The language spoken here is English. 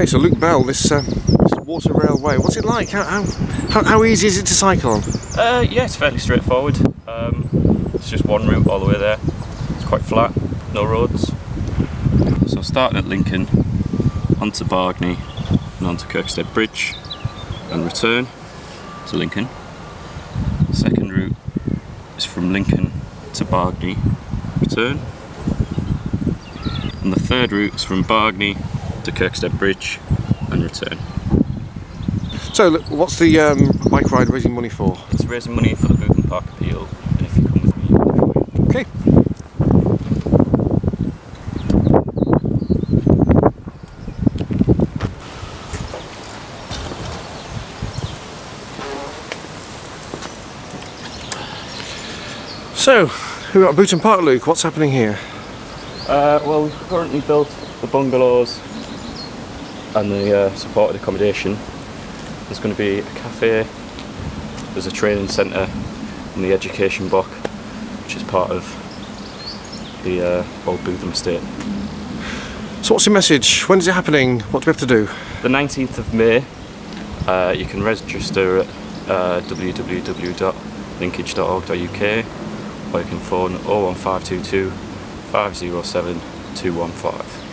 so Luke Bell, this water railway, what's it like? How easy is it to cycle on? Yeah, it's fairly straightforward. It's just one route all the way there. It's quite flat, no roads. So starting at Lincoln, onto Bargny and onto Kirkstead Bridge and return to Lincoln. Second route is from Lincoln to Bargny, return. And the third route is from Bargny to Kirkstead Bridge and return. So look, what's the bike ride raising money for? It's raising money for the Boultham Park appeal, and if you come with me, I'll show you. Okay. So, we're at Boultham Park, Luke. What's happening here? Well, we've currently built the bungalows and the supported accommodation. There's going to be a cafe, there's a training centre and the education block, which is part of the old Boultham estate. So what's your message? When is it happening? What do we have to do? The 19th of May, you can register at www.linkage.org.uk, or you can phone 01522 507 215.